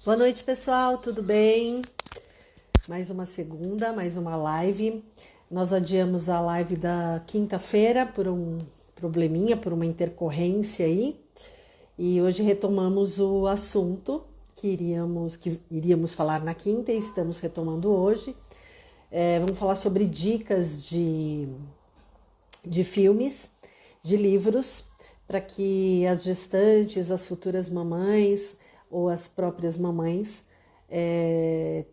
Boa noite, pessoal, tudo bem? Mais uma segunda, mais uma live. Nós adiamos a live da quinta-feira por um probleminha, por uma intercorrência aí. E hoje retomamos o assunto que iríamos falar na quinta e estamos retomando hoje. Vamos falar sobre dicas de filmes, de livros, para que as gestantes, as futuras mamães ou as próprias mamães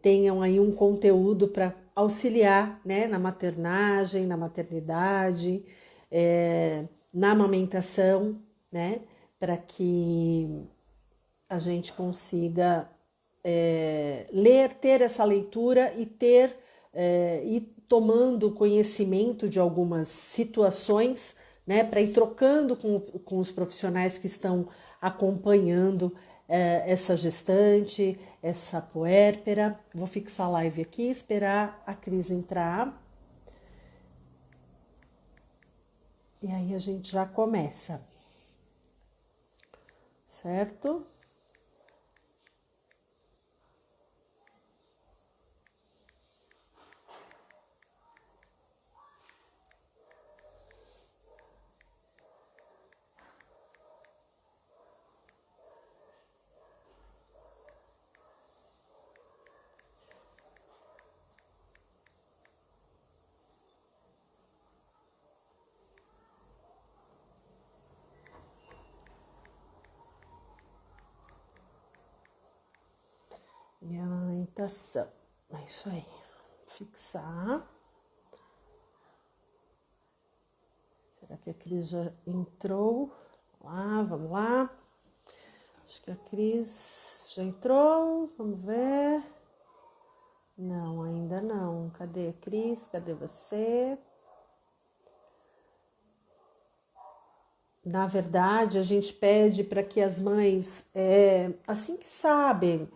tenham aí um conteúdo para auxiliar, né, na maternagem, na maternidade, na amamentação, né, para que a gente consiga ler, ter essa leitura e ir tomando conhecimento de algumas situações, né, para ir trocando com os profissionais que estão acompanhando essa gestante, essa puérpera. Vou fixar a live aqui, esperar a Cris entrar. E aí a gente já começa, certo? E a amamentação. É isso aí. Fixar. Será que a Cris já entrou? Vamos lá. Acho que a Cris já entrou. Vamos ver. Não, ainda não. Cadê a Cris? Cadê você? Na verdade, a gente pede para que as mães, assim que sabem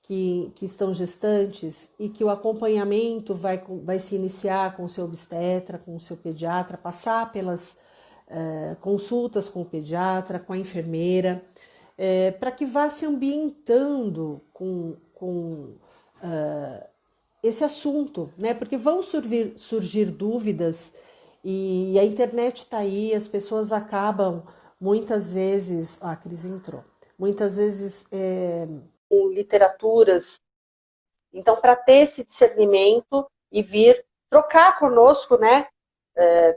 que estão gestantes e que o acompanhamento vai se iniciar com o seu obstetra, com o seu pediatra, passar pelas consultas com o pediatra, com a enfermeira, para que vá se ambientando com esse assunto, né? Porque vão surgir dúvidas e a internet está aí, as pessoas acabam muitas vezes. A Cris entrou. Muitas vezes com literaturas. Então, para ter esse discernimento e vir trocar conosco, né?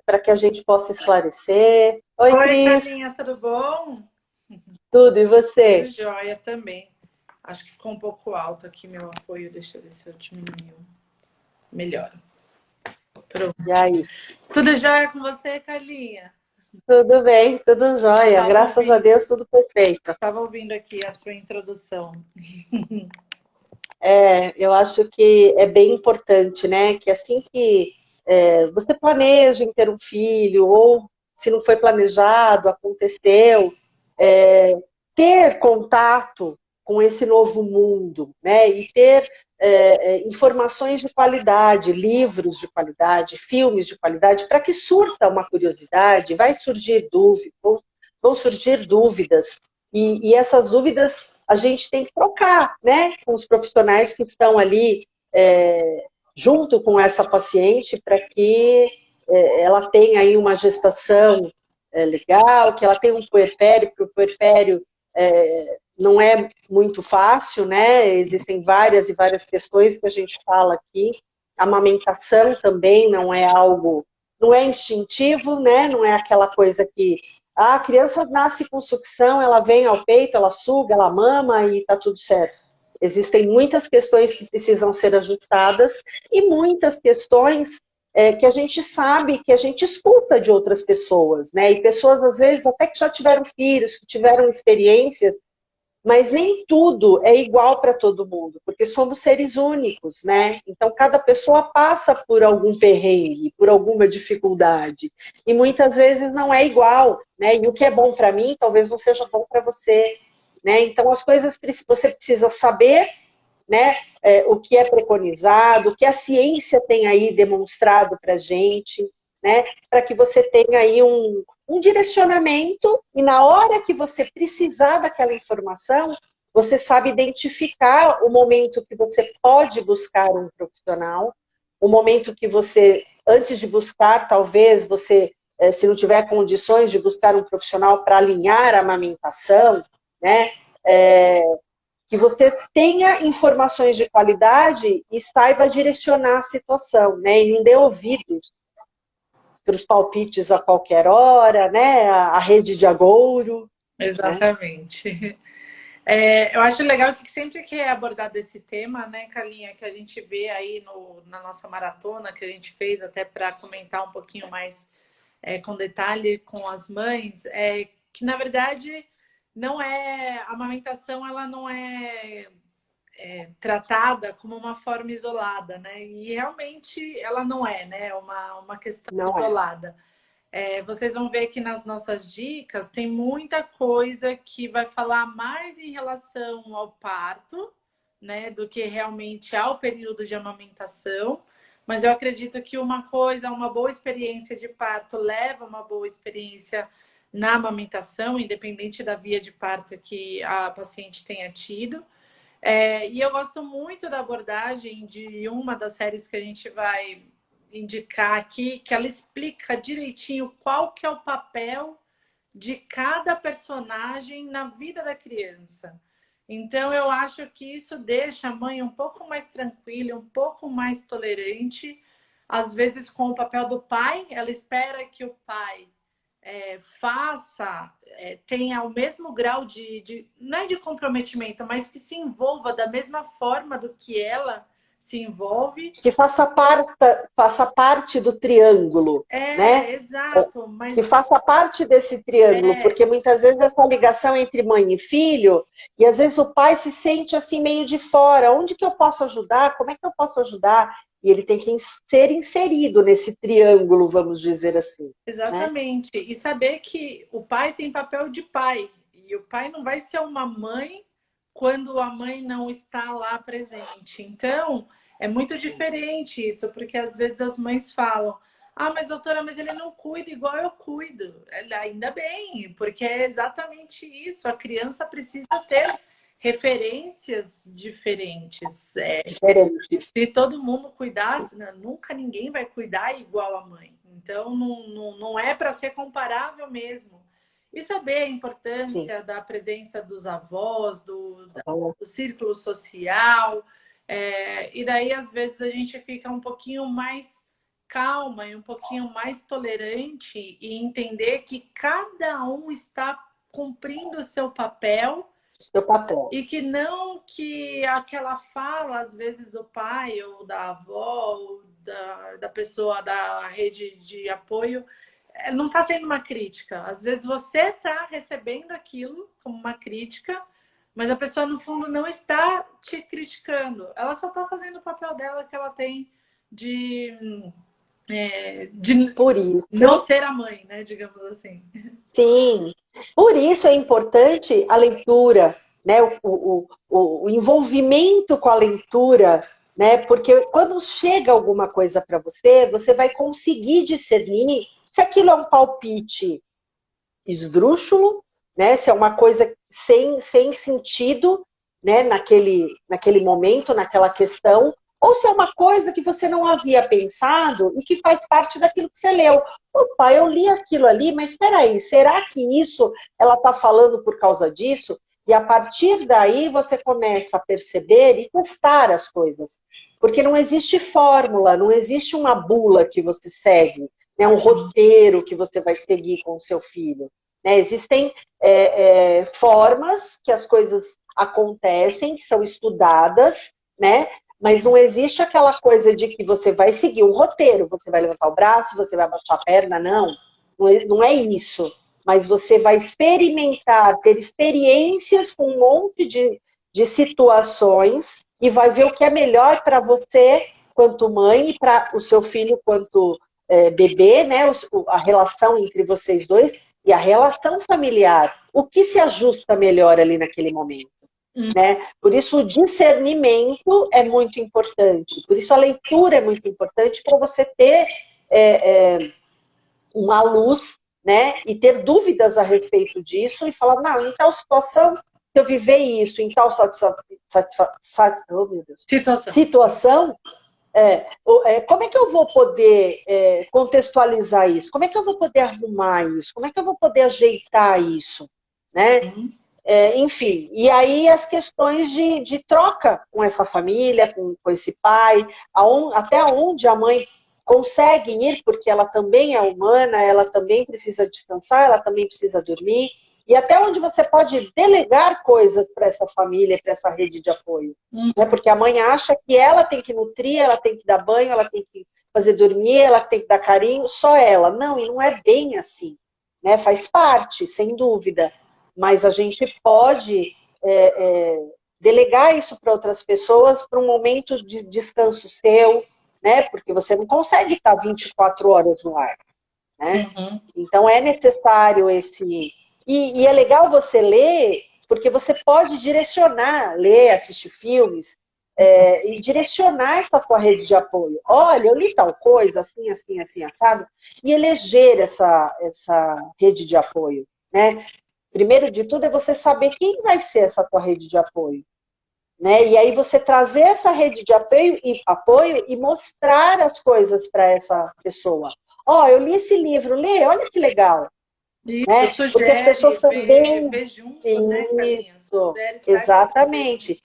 Para que a gente possa esclarecer. Oi, Cris. Carlinha, tudo bom? Tudo, e você? Tudo jóia também. Acho que ficou um pouco alto aqui meu apoio. Deixa eu ver se eu diminuo. Melhora. Pronto. E aí? Tudo jóia com você, Carlinha? Tudo bem, tudo jóia. Graças a Deus, tudo perfeito. Estava ouvindo aqui a sua introdução. Eu acho que é bem importante, né? Que assim que você planeja em ter um filho, ou se não foi planejado, aconteceu, ter contato com esse novo mundo, né? E ter informações de qualidade, livros de qualidade, filmes de qualidade, para que surta uma curiosidade, vão surgir dúvidas, e essas dúvidas a gente tem que trocar, né, com os profissionais que estão ali junto com essa paciente, para que ela tenha aí uma gestação legal, que ela tenha um puerpério, porque o puerpério não é muito fácil, né? Existem várias e várias questões que a gente fala aqui. A amamentação também não é algo, não é instintivo, né? Não é aquela coisa que a criança nasce com sucção, ela vem ao peito, ela suga, ela mama e tá tudo certo. Existem muitas questões que precisam ser ajustadas e muitas questões que a gente sabe, que a gente escuta de outras pessoas, né? E pessoas, às vezes, até que já tiveram filhos, que tiveram experiências, mas nem tudo é igual para todo mundo, porque somos seres únicos, né? Então, cada pessoa passa por algum perrengue, por alguma dificuldade, e muitas vezes não é igual, né? E o que é bom para mim, talvez não seja bom para você, né? Então, as coisas você precisa saber, né? O que é preconizado, o que a ciência tem aí demonstrado para a gente, né? Para que você tenha aí um direcionamento, e na hora que você precisar daquela informação, você sabe identificar o momento que você pode buscar um profissional, o momento que você, antes de buscar, talvez você, se não tiver condições de buscar um profissional para alinhar a amamentação, né? Que você tenha informações de qualidade e saiba direcionar a situação, né? E não dê ouvidos para os palpites a qualquer hora, né? A rede de agouro. Exatamente. Eu acho legal que sempre que é abordado esse tema, né, Carlinha, que a gente vê aí na nossa maratona que a gente fez, até para comentar um pouquinho mais com detalhe com as mães, que na verdade não é a amamentação, ela não é tratada como uma forma isolada, né? E realmente ela não é, né? Uma questão Não é. isolada. Vocês vão ver que nas nossas dicas tem muita coisa que vai falar mais em relação ao parto, né, do que realmente ao período de amamentação. Mas eu acredito que uma boa experiência de parto leva a uma boa experiência na amamentação, independente da via de parto que a paciente tenha tido. E eu gosto muito da abordagem de uma das séries que a gente vai indicar aqui, que ela explica direitinho qual que é o papel de cada personagem na vida da criança. Então, eu acho que isso deixa a mãe um pouco mais tranquila, um pouco mais tolerante, às vezes com o papel do pai. Ela espera que o pai tenha o mesmo grau não é de comprometimento, mas que se envolva da mesma forma do que ela se envolve. Que faça parte do triângulo, né? Exato. Mas que faça parte desse triângulo, porque muitas vezes essa ligação entre mãe e filho, e às vezes o pai se sente assim meio de fora, onde que eu posso ajudar? Como é que eu posso ajudar? E ele tem que ser inserido nesse triângulo, vamos dizer assim. Exatamente. Né? E saber que o pai tem papel de pai, e o pai não vai ser uma mãe quando a mãe não está lá presente. Então, é muito diferente isso, porque às vezes as mães falam: ah, mas doutora, mas ele não cuida igual eu cuido. Ainda bem, porque é exatamente isso. A criança precisa ter referências diferentes. Se todo mundo cuidasse, nunca ninguém vai cuidar igual a mãe. Então, não é para ser comparável mesmo. E saber a importância da presença dos avós, do círculo social. E daí, às vezes, a gente fica um pouquinho mais calma e um pouquinho mais tolerante e entender que cada um está cumprindo o seu papel. E que não que aquela fala, às vezes, do pai ou da avó ou da pessoa da rede de apoio, não está sendo uma crítica. Às vezes você está recebendo aquilo como uma crítica, mas a pessoa, no fundo, não está te criticando. Ela só está fazendo o papel dela que ela tem de Por isso, não ser a mãe, né? Digamos assim. Sim, por isso é importante a leitura, né? O envolvimento com a leitura, né? Porque quando chega alguma coisa para você, você vai conseguir discernir se aquilo é um palpite esdrúxulo, né? Se é uma coisa sem sentido, né? Naquele momento, naquela questão, ou se é uma coisa que você não havia pensado e que faz parte daquilo que você leu. Opa, eu li aquilo ali, mas espera aí, será que isso ela está falando por causa disso? E a partir daí você começa a perceber e testar as coisas. Porque não existe fórmula, não existe uma bula que você segue, né? Um roteiro que você vai seguir com o seu filho. Né? Existem formas que as coisas acontecem, que são estudadas, né? Mas não existe aquela coisa de que você vai seguir um roteiro, você vai levantar o braço, você vai abaixar a perna, não. Não é isso. Mas você vai experimentar, ter experiências com um monte de situações e vai ver o que é melhor para você, quanto mãe, e para o seu filho, quanto bebê, né? A relação entre vocês dois e a relação familiar. O que se ajusta melhor ali naquele momento? Né? Por isso o discernimento é muito importante, por isso a leitura é muito importante para você ter uma luz, né? E ter dúvidas a respeito disso e falar, não, em tal situação eu viver isso em tal oh, meu Deus, Situação. situação, como é que eu vou poder contextualizar isso? Como é que eu vou poder arrumar isso? Como é que eu vou poder ajeitar isso? Né? Enfim, e aí as questões de troca com essa família, com esse pai, até onde a mãe consegue ir, porque ela também é humana, ela também precisa descansar, ela também precisa dormir, e até onde você pode delegar coisas para essa família, para essa rede de apoio. Né? Porque a mãe acha que ela tem que nutrir, ela tem que dar banho, ela tem que fazer dormir, ela tem que dar carinho, só ela. Não, e não é bem assim. Né? Faz parte, sem dúvida. Mas a gente pode delegar isso para outras pessoas para um momento de descanso seu, né? Porque você não consegue estar 24 horas no ar. Né? Então é necessário esse... E é legal você ler, porque você pode direcionar, ler, assistir filmes, e direcionar essa tua rede de apoio. Olha, eu li tal coisa, assim, assim, assim, assado, e eleger essa rede de apoio. Né? Primeiro de tudo é você saber quem vai ser essa tua rede de apoio. Né? E aí você trazer essa rede de apoio e mostrar as coisas para essa pessoa. Ó, eu li esse livro, lê, olha que legal. Isso, Né? Porque as pessoas também... vê junto, né, Carlinhos? Isso, Sugere, traz para você junto. exatamente.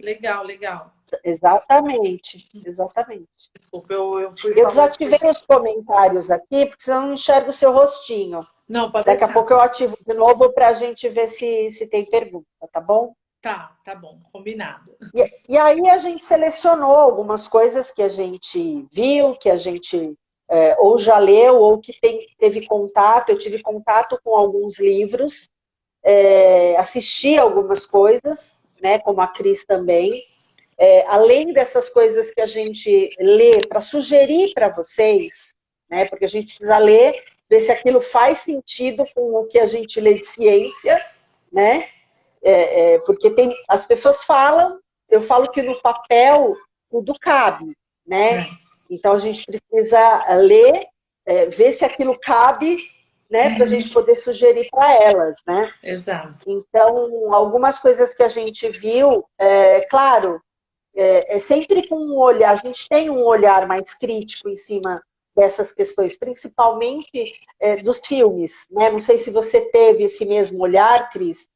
Legal, legal. Exatamente, exatamente. Desculpa, eu fui Eu falando. desativei os comentários aqui, porque senão eu não enxergo o seu rostinho. Não, pode Daqui a deixar. pouco eu ativo de novo para a gente ver se tem pergunta, tá bom? Tá bom, combinado. E aí a gente selecionou algumas coisas que a gente viu, que a gente ou já leu, ou que teve contato. Eu tive contato com alguns livros, assisti algumas coisas, né, como a Cris também. Além dessas coisas que a gente lê para sugerir para vocês, né, porque a gente precisa ler, ver se aquilo faz sentido com o que a gente lê de ciência, né? Porque as pessoas falam, eu falo que no papel tudo cabe, né? Então a gente precisa ler, ver se aquilo cabe, né? Para a gente poder sugerir para elas, né? Exato. Então, algumas coisas que a gente viu, claro, sempre com um olhar, a gente tem um olhar mais crítico em cima dessas questões, principalmente dos filmes, né? Não sei se você teve esse mesmo olhar, Cris,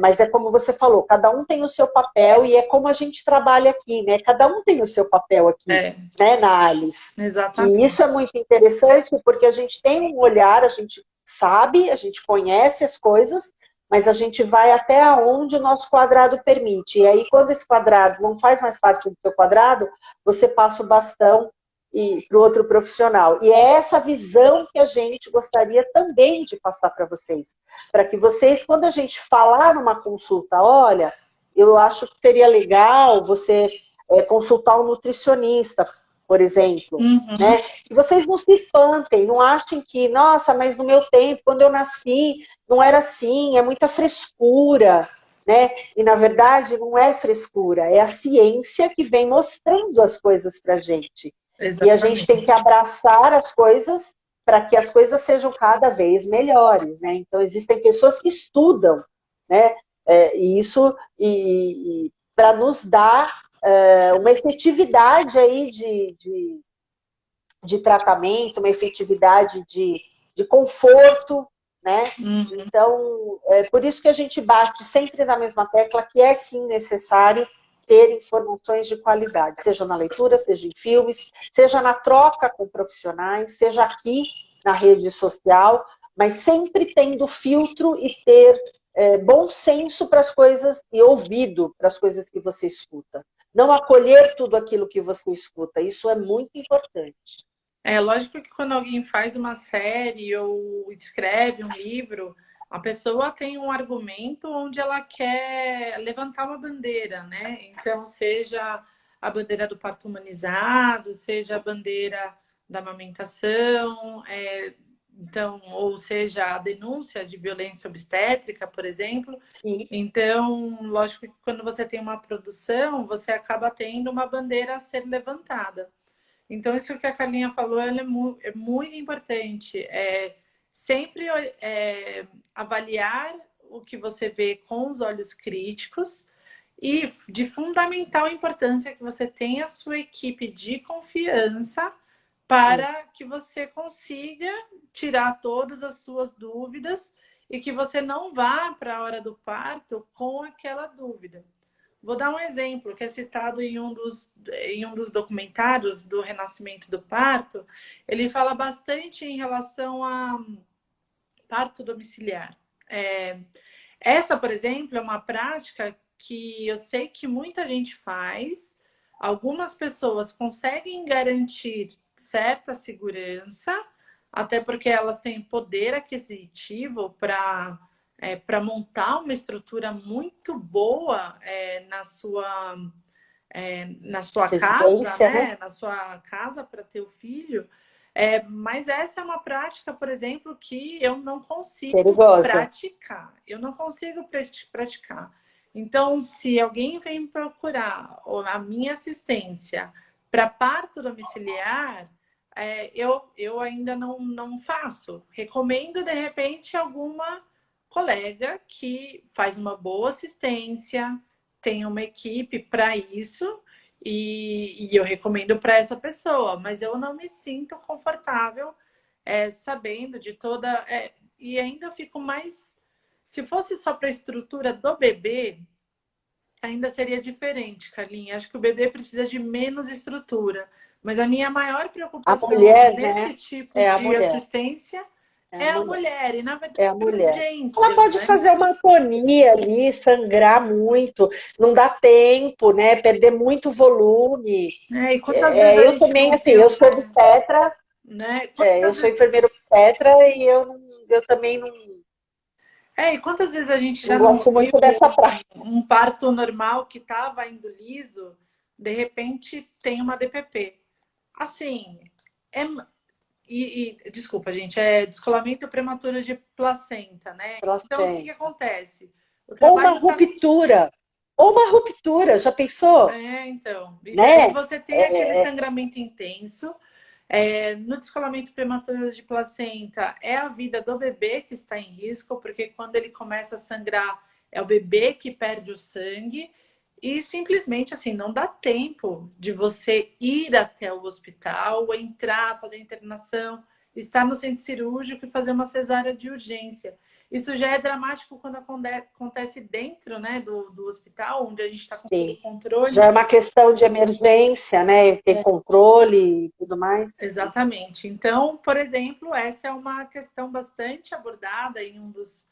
mas é como você falou, cada um tem o seu papel e é como a gente trabalha aqui, né? Cada um tem o seu papel aqui, né, na Alice. Exatamente. E isso é muito interessante porque a gente tem um olhar, a gente sabe, a gente conhece as coisas, mas a gente vai até onde o nosso quadrado permite. E aí, quando esse quadrado não faz mais parte do teu quadrado, você passa o bastão para o outro profissional. E é essa visão que a gente gostaria também de passar para vocês. Para que vocês, quando a gente falar numa consulta, olha, eu acho que seria legal você consultar um nutricionista, por exemplo. Né? E vocês não se espantem, não achem que, nossa, mas no meu tempo, quando eu nasci, não era assim, é muita frescura. Né? E, na verdade, não é frescura, é a ciência que vem mostrando as coisas para a gente. Exatamente. E a gente tem que abraçar as coisas para que as coisas sejam cada vez melhores, né? Então, existem pessoas que estudam, né? Isso para nos dar uma efetividade aí de tratamento, uma efetividade de conforto, né? Então, por isso que a gente bate sempre na mesma tecla que é sim necessário ter informações de qualidade, seja na leitura, seja em filmes, seja na troca com profissionais, seja aqui na rede social, mas sempre tendo filtro e ter bom senso para as coisas e ouvido para as coisas que você escuta. Não acolher tudo aquilo que você escuta, isso é muito importante. É lógico que quando alguém faz uma série ou escreve um livro, a pessoa tem um argumento onde ela quer levantar uma bandeira, né? Então, seja a bandeira do parto humanizado, seja a bandeira da amamentação, então, ou seja, a denúncia de violência obstétrica, por exemplo. Sim. Então, lógico que quando você tem uma produção, você acaba tendo uma bandeira a ser levantada. Então, isso que a Carlinha falou, ela é muito importante. Sempre avaliar o que você vê com os olhos críticos e de fundamental importância que você tenha a sua equipe de confiança para que você consiga tirar todas as suas dúvidas e que você não vá para a hora do parto com aquela dúvida. Vou dar um exemplo que é citado em um dos documentários do Renascimento do Parto. Ele fala bastante em relação a parto domiciliar. Essa, por exemplo, é uma prática que eu sei que muita gente faz. Algumas pessoas conseguem garantir certa segurança, até porque elas têm poder aquisitivo para montar uma estrutura muito boa na sua casa, né? Na sua casa para ter o filho. Mas essa é uma prática, por exemplo, que eu não consigo praticar. Eu não consigo praticar. Então, se alguém vem procurar a minha assistência para parto domiciliar, eu ainda não faço. Recomendo, de repente, alguma colega que faz uma boa assistência, tem uma equipe para isso, e eu recomendo para essa pessoa, mas eu não me sinto confortável sabendo de toda... e ainda fico mais... Se fosse só para a estrutura do bebê, ainda seria diferente, Carlinha. Acho que o bebê precisa de menos estrutura. Mas a minha maior preocupação nesse tipo de assistência é a mulher. E, na verdade, é a mulher. Ela pode fazer uma atonia ali, sangrar muito, não dá tempo, né? Perder muito volume. E quantas vezes eu também, assim, eu sou obstetra, né? Eu sou enfermeira obstetra e eu também não... e quantas vezes a gente já não gosto muito dessa prática. Um parto normal que estava indo liso, de repente tem uma DPP. Assim, desculpa, gente, é descolamento prematuro de placenta, né? Então, o que acontece? Ou uma ruptura, já pensou? Então. Né? Aí você tem aquele sangramento intenso. No descolamento prematuro de placenta, é a vida do bebê que está em risco, porque quando ele começa a sangrar, é o bebê que perde o sangue. E simplesmente assim, não dá tempo de você ir até o hospital, entrar, fazer internação, estar no centro cirúrgico e fazer uma cesárea de urgência. Isso já é dramático quando acontece dentro, né, do hospital, onde a gente está com o controle. Já é uma questão de emergência, né? Ter controle e tudo mais. Exatamente. Então, por exemplo, essa é uma questão bastante abordada em um dos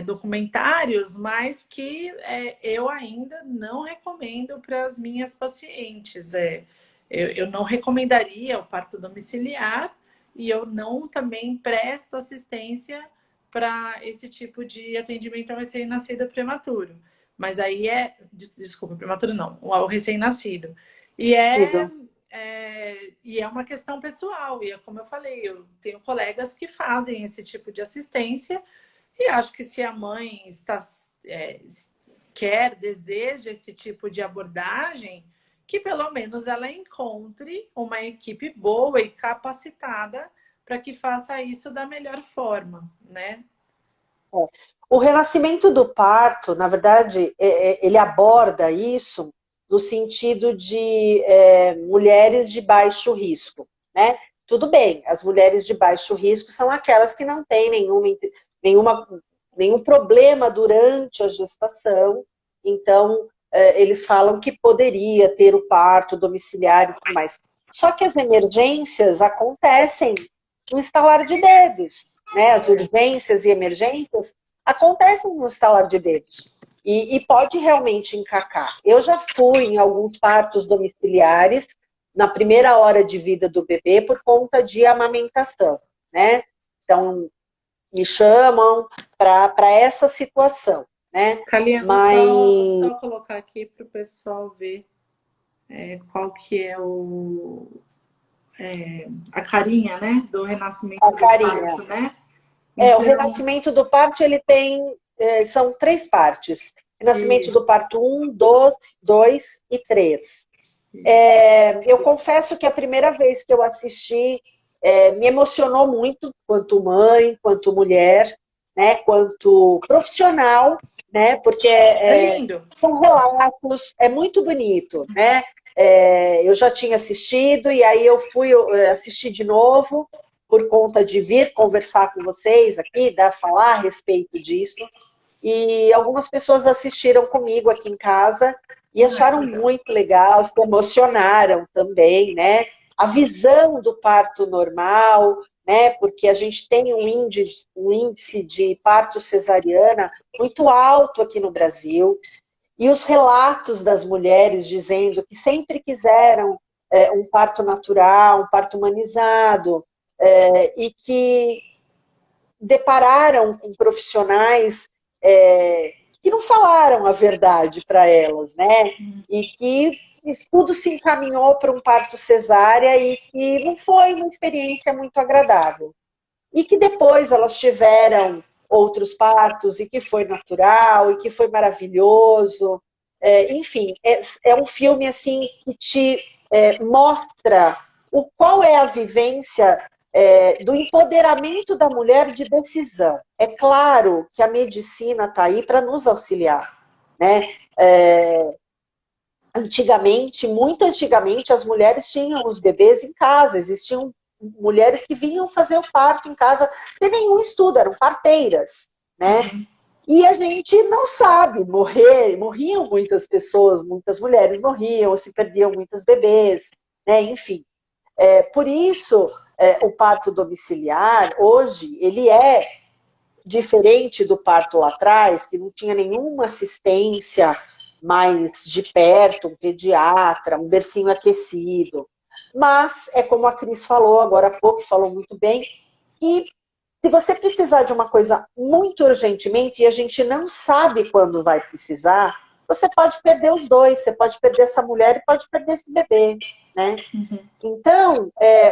documentários, mas que eu ainda não recomendo para as minhas pacientes. Eu não recomendaria o parto domiciliar e eu não também presto assistência para esse tipo de atendimento ao recém-nascido prematuro. Mas aí desculpa, prematuro não, o recém-nascido. E é uma questão pessoal, e é como eu falei, eu tenho colegas que fazem esse tipo de assistência. E acho que se a mãe deseja esse tipo de abordagem, que pelo menos ela encontre uma equipe boa e capacitada para que faça isso da melhor forma, né? O renascimento do parto, na verdade, ele aborda isso no sentido de mulheres de baixo risco, né? Tudo bem, as mulheres de baixo risco são aquelas que não têm nenhum problema durante a gestação, então eles falam que poderia ter o parto domiciliar e tudo mais. Só que as emergências acontecem no estalar de dedos, né? As urgências e emergências acontecem no estalar de dedos. E pode realmente encacar. Eu já fui em alguns partos domiciliares na primeira hora de vida do bebê por conta de amamentação, né? Então, me chamam para essa situação, né? Carlinha, vou só colocar aqui para o pessoal ver qual que é a carinha, né? Do renascimento do parto, né? Então, o renascimento do parto, ele tem... são 3 partes. Renascimento do parto 1, 2 e 3. Eu confesso que a primeira vez que eu assisti me emocionou muito, quanto mãe, quanto mulher. né, quanto profissional, né, porque É lindo. são relatos, é muito bonito, né? Eu já tinha assistido e aí eu fui assistir de novo por conta de vir conversar com vocês aqui, falar a respeito disso. E algumas pessoas assistiram comigo aqui em casa e acharam muito legal, se emocionaram também, né? A visão do parto normal, né? Porque a gente tem um índice de parto cesariana muito alto aqui no Brasil. E os relatos das mulheres dizendo que sempre quiseram um parto natural, um parto humanizado, e que depararam com profissionais que não falaram a verdade para elas, né? E que tudo se encaminhou para um parto cesárea e que não foi uma experiência muito agradável. E que depois elas tiveram outros partos e que foi natural e que foi maravilhoso. Enfim, é um filme assim que te mostra qual é a vivência do empoderamento da mulher de decisão. É claro que a medicina está aí para nos auxiliar, né? Antigamente, muito antigamente, as mulheres tinham os bebês em casa, existiam mulheres que vinham fazer o parto em casa sem nenhum estudo, eram parteiras, né? Uhum. E a gente não sabe, morriam muitas pessoas, muitas mulheres morriam, se perdiam muitos bebês, né? Enfim. Por isso, o parto domiciliar, hoje, ele é diferente do parto lá atrás, que não tinha nenhuma assistência mais de perto, um pediatra, um bercinho aquecido. Mas, é como a Cris falou agora há pouco, falou muito bem, que se você precisar de uma coisa muito urgentemente e a gente não sabe quando vai precisar, você pode perder os dois, você pode perder essa mulher e pode perder esse bebê, né? Uhum. Então,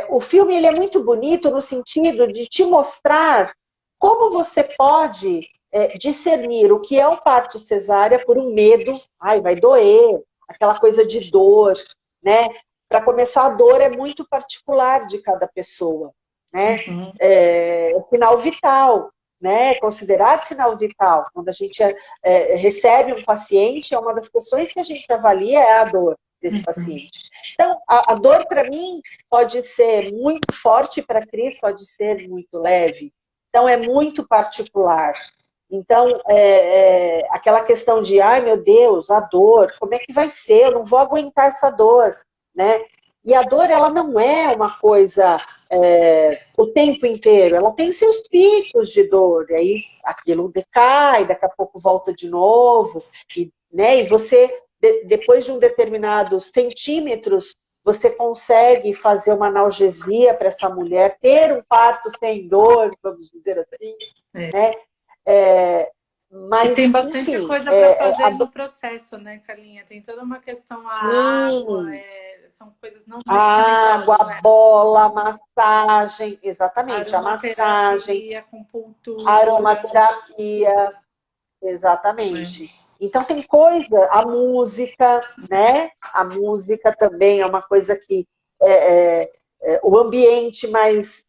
o filme ele é muito bonito no sentido de te mostrar como você pode discernir o que é um parto cesárea por um medo, ai, vai doer, aquela coisa de dor, né? Para começar, a dor é muito particular de cada pessoa, né? Uhum. Sinal vital, né? Considerado sinal vital. Quando a gente recebe um paciente, uma das questões que a gente avalia é a dor desse paciente. Então, a dor, para mim, pode ser muito forte, para a Cris pode ser muito leve. Então, é muito particular. Então, aquela questão de, ai, meu Deus, a dor, como é que vai ser? Eu não vou aguentar essa dor, né? E a dor, ela não é uma coisa o tempo inteiro. Ela tem seus picos de dor, e aí aquilo decai, daqui a pouco volta de novo, né? E você, depois de um determinado centímetros, você consegue fazer uma analgesia para essa mulher, ter um parto sem dor, vamos dizer assim, né? Mas, e tem bastante enfim, coisa para fazer no processo, né, Carlinha? Tem toda uma questão, a água, são coisas não água, a bola, massagem, exatamente, a massagem, acupuntura, aromaterapia, exatamente. Porque tem coisa, a música, né? A música também é uma coisa que o ambiente mais...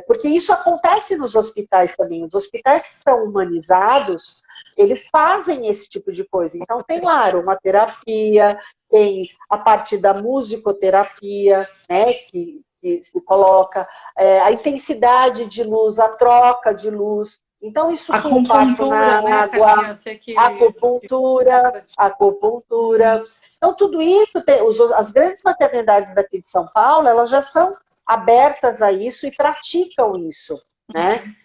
porque isso acontece nos hospitais também. Os hospitais que estão humanizados, eles fazem esse tipo de coisa. Então, tem lá aromaterapia, tem a parte da musicoterapia, né? Que se coloca, a intensidade de luz, a troca de luz. Então, isso com o parto na água, acupuntura. Então, tudo isso, as grandes maternidades daqui de São Paulo, elas já são abertas a isso e praticam isso, né?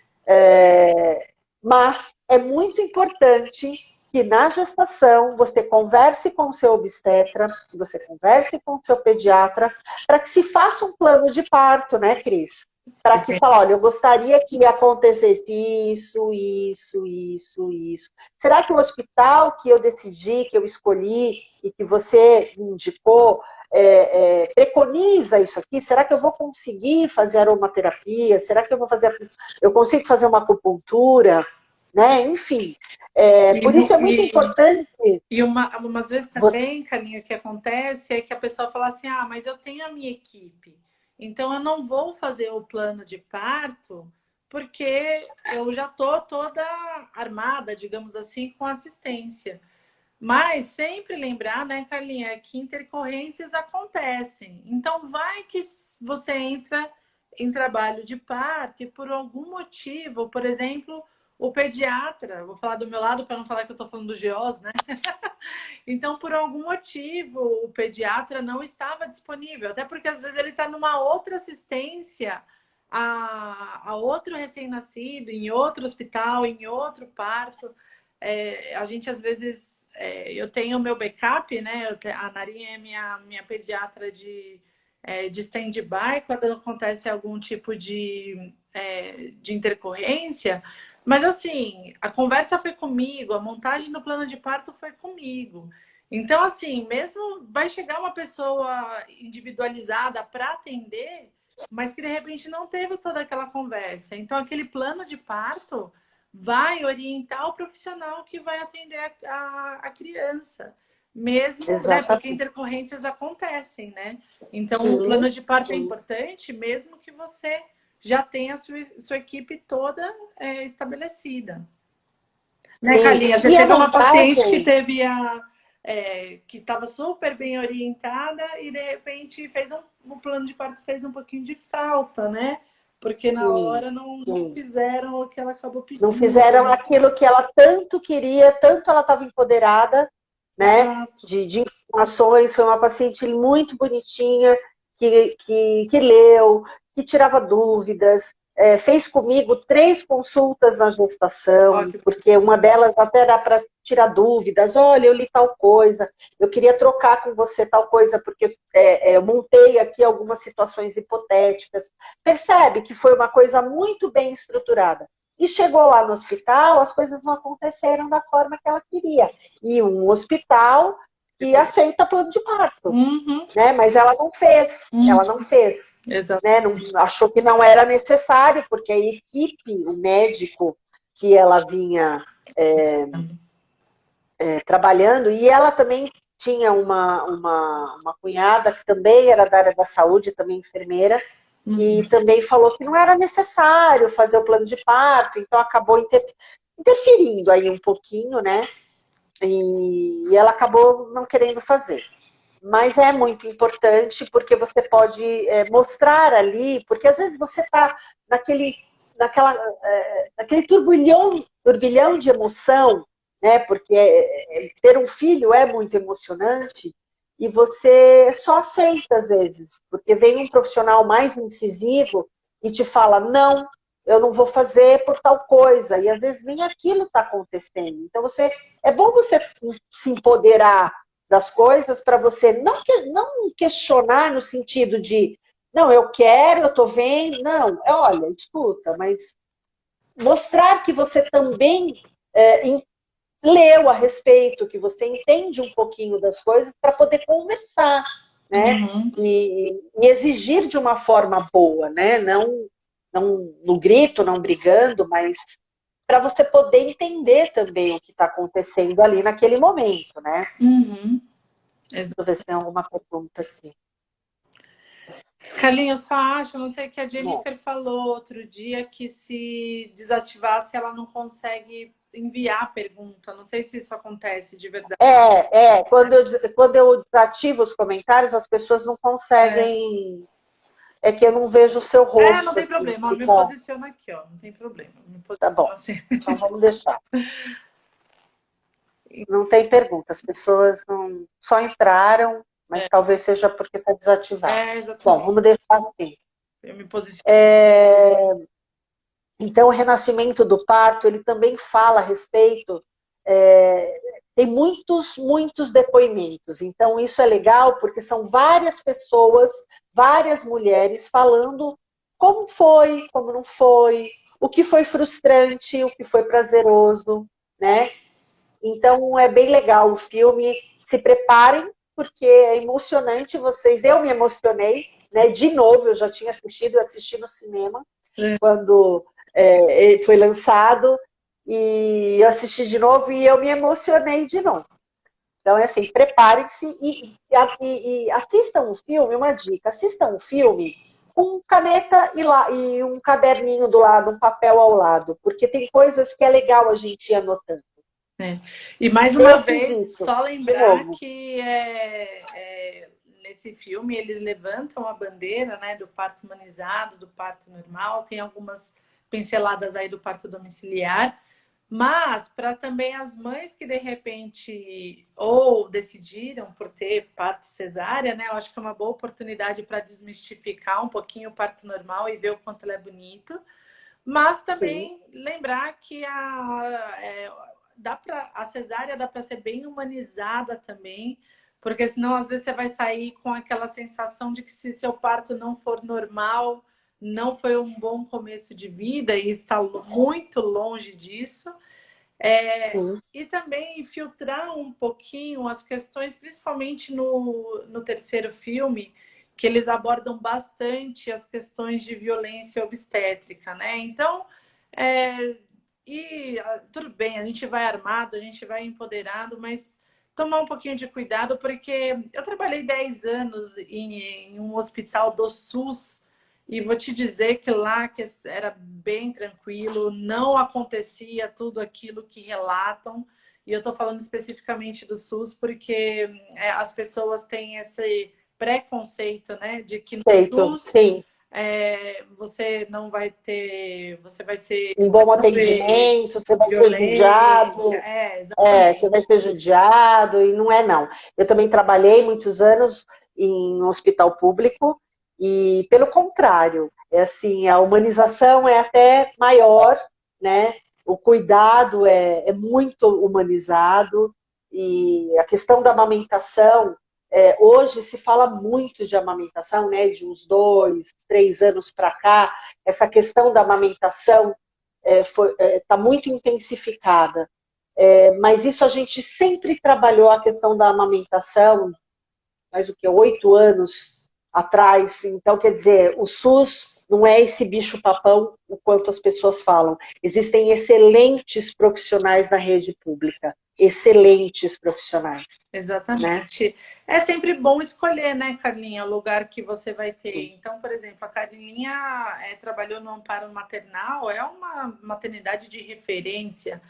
Mas é muito importante que na gestação você converse com o seu obstetra, você converse com o seu pediatra, para que se faça um plano de parto, né, Cris? Para que fale, olha, eu gostaria que acontecesse isso, isso, isso, isso. Será que o hospital que eu decidi, que eu escolhi e que você me indicou, preconiza isso aqui? Será que eu vou conseguir fazer aromaterapia? Será que eu consigo fazer uma acupuntura? Né? Enfim, por isso é muito importante. E umas vezes também, Carlinha, o que acontece é que a pessoa fala assim, mas eu tenho a minha equipe, então eu não vou fazer o plano de parto porque eu já tô toda armada, digamos assim, com assistência. Mas sempre lembrar, né, Carlinha, que intercorrências acontecem. Então, vai que você entra em trabalho de parto e por algum motivo, por exemplo, o pediatra, vou falar do meu lado para não falar que eu estou falando do GEOS, né? Então, por algum motivo, o pediatra não estava disponível, até porque às vezes ele está numa outra assistência a outro recém-nascido, em outro hospital, em outro parto. A gente às vezes eu tenho o meu backup, né? A Narinha é minha pediatra de stand-by quando acontece algum tipo de intercorrência. Mas assim, a conversa foi comigo, a montagem do plano de parto foi comigo. Então, assim, mesmo vai chegar uma pessoa individualizada para atender, mas que de repente não teve toda aquela conversa. Então, aquele plano de parto vai orientar o profissional que vai atender a criança. Mesmo, né? Porque Exatamente. intercorrências acontecem, né? Então, o Sim, plano de parto é sim. importante, mesmo que você já tenha a sua equipe toda estabelecida. Né, Sim. Carlinha? Você E a teve uma paciente que montagem, teve que estava super bem orientada e de repente o plano de parto fez um pouquinho de falta, né? Porque na sim, hora não sim. fizeram o que ela acabou Não pedindo, fizeram né? aquilo que ela tanto queria, tanto ela estava empoderada, né? Exato. De informações. Foi uma paciente muito bonitinha, que leu, que tirava dúvidas, fez comigo 3 consultas na Ó, gestação, que porque uma delas até era para tirar dúvidas. Olha, eu li tal coisa, eu queria trocar com você tal coisa, porque eu montei aqui algumas situações hipotéticas. Percebe que foi uma coisa muito bem estruturada. E chegou lá no hospital, as coisas não aconteceram da forma que ela queria. E um hospital que aceita plano de parto, Uhum, né? Mas ela não fez, exato. né? Não, achou que não era necessário, porque a equipe, o médico que ela vinha trabalhando, e ela também tinha uma cunhada que também era da área da saúde, também enfermeira, e Uhum. também falou que não era necessário fazer o plano de parto, então acabou interferindo aí um pouquinho, né? E ela acabou não querendo fazer. Mas é muito importante porque você pode mostrar ali, porque às vezes você está naquele turbilhão de emoção, né? Porque ter um filho é muito emocionante e você só aceita às vezes, porque vem um profissional mais incisivo e te fala, não, eu não vou fazer por tal coisa, e às vezes nem aquilo está acontecendo. Então é bom você se empoderar das coisas para você não questionar no sentido de não, eu quero, eu estou vendo. Não, olha, escuta, mas mostrar que você também leu a respeito, que você entende um pouquinho das coisas para poder conversar, né? Uhum. E exigir de uma forma boa, né? Não no grito, não brigando, mas para você poder entender também o que está acontecendo ali naquele momento, né? Uhum. Deixa eu ver se tem alguma pergunta aqui. Carlinhos, eu só acho, não sei o que a Bom, Jennifer falou outro dia, que se desativasse ela não consegue enviar a pergunta. Não sei se isso acontece de verdade. quando eu desativo os comentários, as pessoas não É, conseguem. É que eu não vejo o seu não rosto tem aqui. problema. Ó, me Fica, posiciona aqui, ó. Não tem problema. Me tá bom. posiciono assim. Então vamos deixar. Não tem pergunta. As pessoas não só entraram, mas É, talvez seja porque está desativado. Bom, exatamente. vamos deixar assim. Eu me posiciono. Então, o renascimento do parto, ele também fala a respeito, tem muitos depoimentos. Então, isso é legal porque são várias pessoas, várias mulheres falando como foi, como não foi, o que foi frustrante, o que foi prazeroso, né? Então, é bem legal o filme. Se preparem, porque é emocionante vocês. Eu me emocionei, né? De novo, eu já tinha assistido, eu assisti no cinema É. quando ele foi lançado, e eu assisti de novo e eu me emocionei de novo. Então, é assim, preparem-se e assistam o filme, uma dica, assistam o filme com caneta e um caderninho do lado, um papel ao lado, porque tem coisas que é legal a gente ir anotando. É. E mais uma Eu fiz vez, isso, só de lembrar novo. que nesse filme eles levantam a bandeira, né, do parto humanizado, do parto normal, tem algumas pinceladas aí do parto domiciliar, mas para também as mães que de repente ou decidiram por ter parto cesárea, né, eu acho que é uma boa oportunidade para desmistificar um pouquinho o parto normal e ver o quanto ele é bonito. Mas Sim, também lembrar que a cesárea dá para ser bem humanizada também, porque senão às vezes você vai sair com aquela sensação de que se seu parto não for normal, não foi um bom começo de vida e está muito longe disso. sim. E também filtrar um pouquinho as questões, principalmente no terceiro filme, que eles abordam bastante as questões de violência obstétrica, né? Então, é, tudo bem, a gente vai armado, a gente vai empoderado, mas tomar um pouquinho de cuidado, porque eu trabalhei 10 anos em um hospital do SUS e vou te dizer que lá que era bem tranquilo, não acontecia tudo aquilo que relatam. E eu estou falando especificamente do SUS porque as pessoas têm esse preconceito, né, de que no Feito, SUS sim. você não vai ter, você vai ser, Um vai bom sofrer atendimento, você vai ser violência, judiado, você vai exatamente. ser judiado, e não é não. Eu também trabalhei muitos anos em um hospital público, e pelo contrário, é assim, a humanização é até maior, né? O cuidado é muito humanizado, e a questão da amamentação, hoje se fala muito de amamentação, né? De uns 2, 3 anos para cá, essa questão da amamentação está muito intensificada. Mas isso a gente sempre trabalhou a questão da amamentação, mais o que, 8 anos atrás. Então, quer dizer, o SUS não é esse bicho-papão o quanto as pessoas falam. Existem excelentes profissionais na rede pública, excelentes profissionais, né? Exatamente. É sempre bom escolher, né, Carlinha, o lugar que você vai ter. Sim. Então, por exemplo, a Carlinha trabalhou no Amparo Maternal, é uma maternidade de referência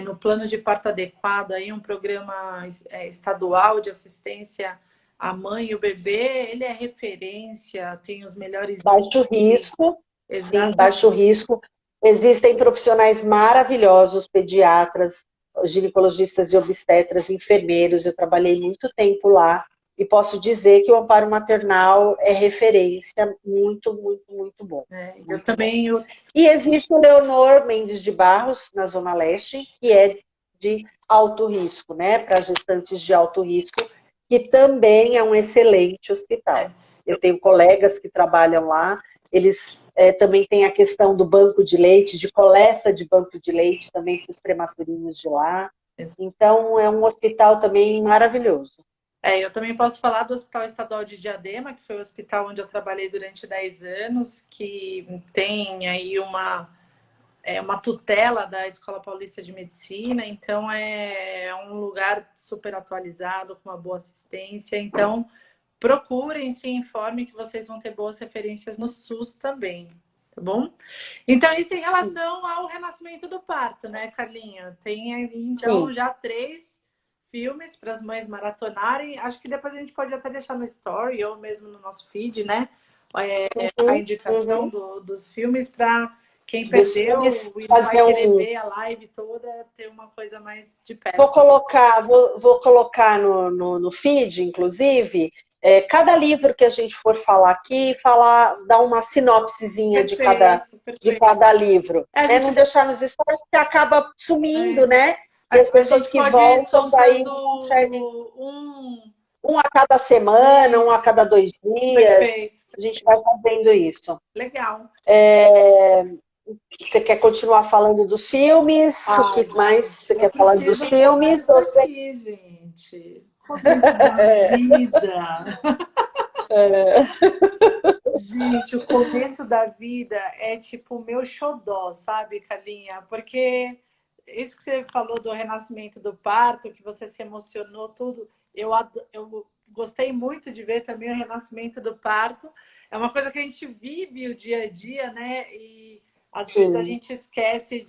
no plano de parto adequado, aí um programa estadual de assistência à mãe e o bebê, ele é referência, tem os melhores Baixo índices. risco, sim, baixo Exatamente. risco. Existem profissionais maravilhosos, pediatras, ginecologistas e obstetras, enfermeiros. Eu trabalhei muito tempo lá e posso dizer que o amparo maternal é referência, muito, muito, muito bom. Eu Muito bom. também, E existe o Leonor Mendes de Barros, na Zona Leste, que é de alto risco, né? Para gestantes de alto risco, que também é um excelente hospital. Eu tenho colegas que trabalham lá, eles também têm a questão do banco de leite, de coleta de banco de leite também para os prematurinhos de lá. Então, é um hospital também maravilhoso. eu também posso falar do Hospital Estadual de Diadema, que foi o hospital onde eu trabalhei durante 10 anos, que tem aí uma tutela da Escola Paulista de Medicina, então é um lugar super atualizado, com uma boa assistência. Então, procurem, se informem que vocês vão ter boas referências no SUS também, tá bom? Então, isso em relação ao renascimento do parto, né, Carlinha? Tem aí, então, Sim. já 3 filmes para as mães maratonarem. Acho que depois a gente pode até deixar no story ou mesmo no nosso feed, né? A Uhum, indicação uhum. dos filmes para quem Dos filmes, perdeu e não vai fazer querer um. ver a live toda, ter uma coisa mais de Vou perto. colocar, vou colocar no feed, inclusive, cada livro que a gente for falar aqui, dar uma sinopsezinha Perfeito, de perfeito. cada livro. A Né? gente, Não deixar nos stories, porque acaba sumindo, é, né? E as a pessoas gente que pode ir voltam, daí soltando não conseguem. um. Um a cada semana, um a Isso, cada 2 dias. perfeito. A gente vai fazendo isso. Legal. Você quer continuar falando dos filmes? O Ah, que mais gente, você eu quer falar dos preciso falar filmes? isso Você aqui, gente. Começo da vida. Gente, o começo da vida é tipo o meu xodó, sabe, Carlinha? Porque isso que você falou do renascimento do parto, que você se emocionou, tudo, eu gostei muito de ver também o renascimento do parto. é uma coisa que a gente vive o dia a dia, né? E às vezes a Sim, gente esquece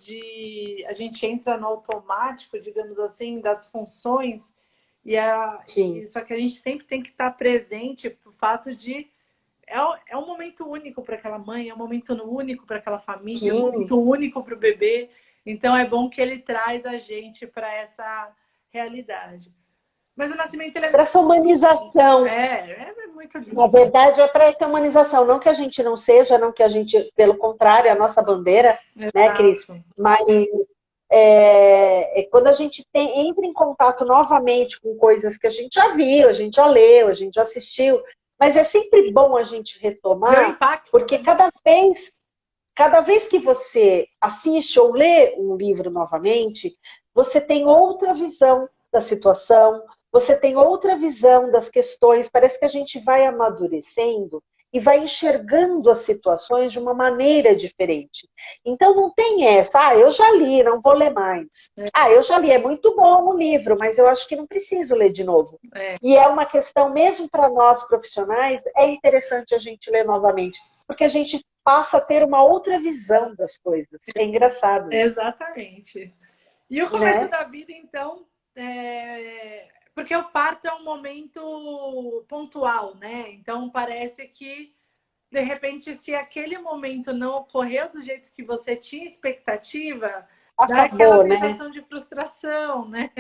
a gente entra no automático, digamos assim, das funções, sim, só que a gente sempre tem que estar presente por fato de é um momento único para aquela mãe, é um momento único para aquela família, é um sim. momento único para o bebê. Então é bom que ele traz a gente para essa realidade. Mas o nascimento ele Para essa humanização. é muito Na lindo. verdade, é para essa humanização. Não que a gente não seja, não que a gente, pelo contrário, é a nossa bandeira, né, Cris? Exato. Mas quando a gente entra em contato novamente com coisas que a gente já viu, a gente já leu, a gente já assistiu, mas é sempre bom a gente Meu retomar, impacto, porque né? cada vez que você assiste ou lê um livro novamente, você tem outra visão da situação, você tem outra visão das questões, parece que a gente vai amadurecendo e vai enxergando as situações de uma maneira diferente. Então não tem essa, eu já li, não vou ler mais. Eu já li, é muito bom o livro, mas eu acho que não preciso ler de novo. É, E é uma questão, mesmo para nós profissionais, é interessante a gente ler novamente, porque a gente passa a ter uma outra visão das coisas. É engraçado isso, exatamente. E o começo né? da vida, então, porque o parto é um momento pontual, né? Então parece que de repente, se aquele momento não ocorreu do jeito que você tinha expectativa, dá aquela Acabou, né? sensação de frustração, né?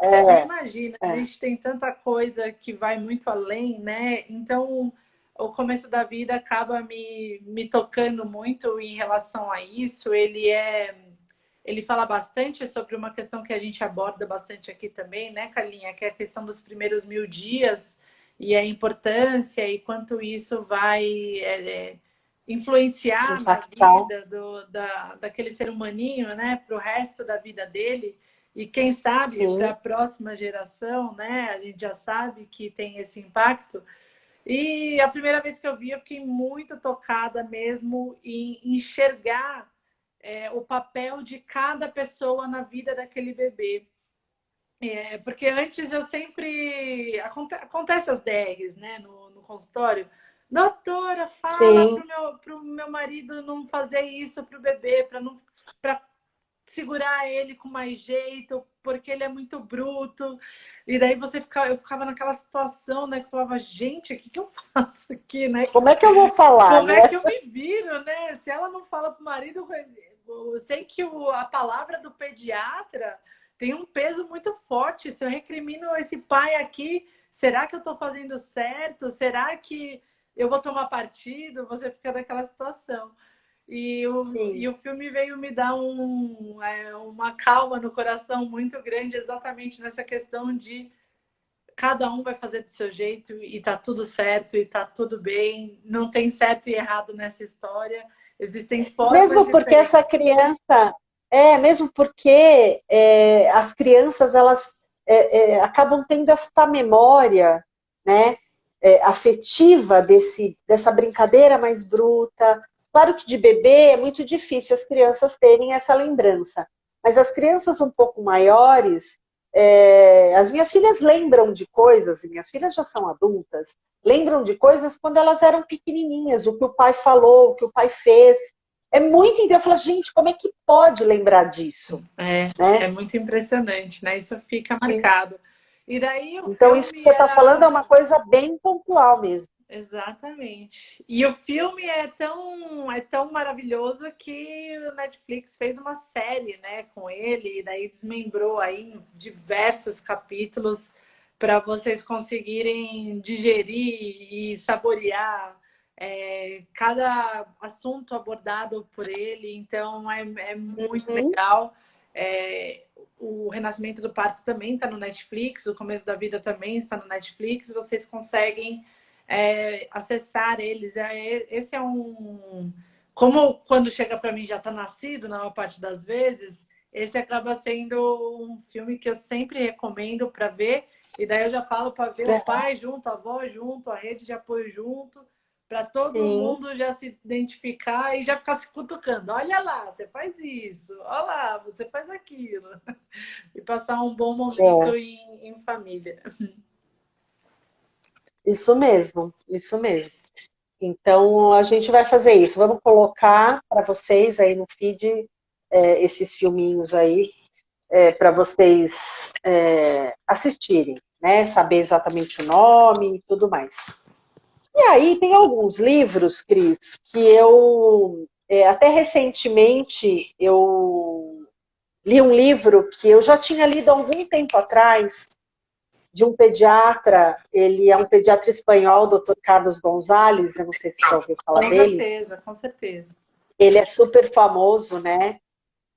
E É, imagina, a é. gente tem tanta coisa que vai muito além, né? Então, o começo da vida acaba me tocando muito em relação a isso. Ele fala bastante sobre uma questão que a gente aborda bastante aqui também, né, Carlinha? Que é a questão dos primeiros 1000 dias e a importância e quanto isso vai influenciar na Impactar. vida daquele ser humaninho, né, para o resto da vida dele. E quem sabe para Sim, a próxima geração, né? A gente já sabe que tem esse impacto. E a primeira vez que eu vi, eu fiquei muito tocada mesmo em enxergar o papel de cada pessoa na vida daquele bebê. Porque antes eu sempre. Acontece as DRs, né, no consultório. Doutora, fala sim. pro meu marido não fazer isso pro bebê, para segurar ele com mais jeito, porque ele é muito bruto. E daí eu ficava naquela situação, né, que eu falava, gente, o que que eu faço aqui, né? Como é que eu vou falar, Como é né? que eu me viro, né? Se ela não fala pro marido, eu sei que a palavra do pediatra tem um peso muito forte. Se eu recrimino esse pai aqui, será que eu estou fazendo certo? Será que eu vou tomar partido? Você fica naquela situação. E Sim. o filme veio me dar uma calma no coração muito grande, exatamente nessa questão de cada um vai fazer do seu jeito e tá tudo certo e tá tudo bem. Não tem certo e errado nessa história. Existem formas Mesmo porque essa diferentes. criança, mesmo porque as crianças elas acabam tendo esta memória, né, afetiva dessa brincadeira mais bruta. Claro que de bebê é muito difícil as crianças terem essa lembrança, mas as crianças um pouco maiores, as minhas filhas lembram de coisas, e minhas filhas já são adultas, lembram de coisas quando elas eram pequenininhas, o que o pai falou, o que o pai fez. É muito interessante. Eu falo, gente, como é que pode lembrar disso? É Né? muito impressionante, né? Isso fica marcado. E daí o Então, isso que filme você está falando é era uma coisa bem pontual mesmo. exatamente. E o filme é tão maravilhoso que o Netflix fez uma série, né, com ele, e daí desmembrou aí em diversos capítulos para vocês conseguirem digerir e saborear cada assunto abordado por ele. Então é muito Uhum. legal. É, o Renascimento do Parto também está no Netflix, o Começo da Vida também está no Netflix. Vocês conseguem acessar eles. Esse é um. Como quando chega para mim já está nascido, na maior parte das vezes, esse acaba sendo um filme que eu sempre recomendo para ver. E daí eu já falo para ver o pai junto, a avó junto, a rede de apoio junto, para todo Sim, mundo já se identificar e já ficar se cutucando. Olha lá, você faz isso, olha lá, você faz aquilo. E passar um bom momento é, em família. isso mesmo, isso mesmo. Então, a gente vai fazer isso. Vamos colocar para vocês aí no feed esses filminhos aí, para vocês assistirem, né? Saber exatamente o nome e tudo mais. E aí tem alguns livros, Cris, que eu até recentemente eu li um livro que eu já tinha lido há algum tempo atrás, de um pediatra, ele é um pediatra espanhol, Dr. Carlos Gonzalez, eu não sei se você já ouviu falar dele. Com certeza, com certeza. Ele é super famoso, né?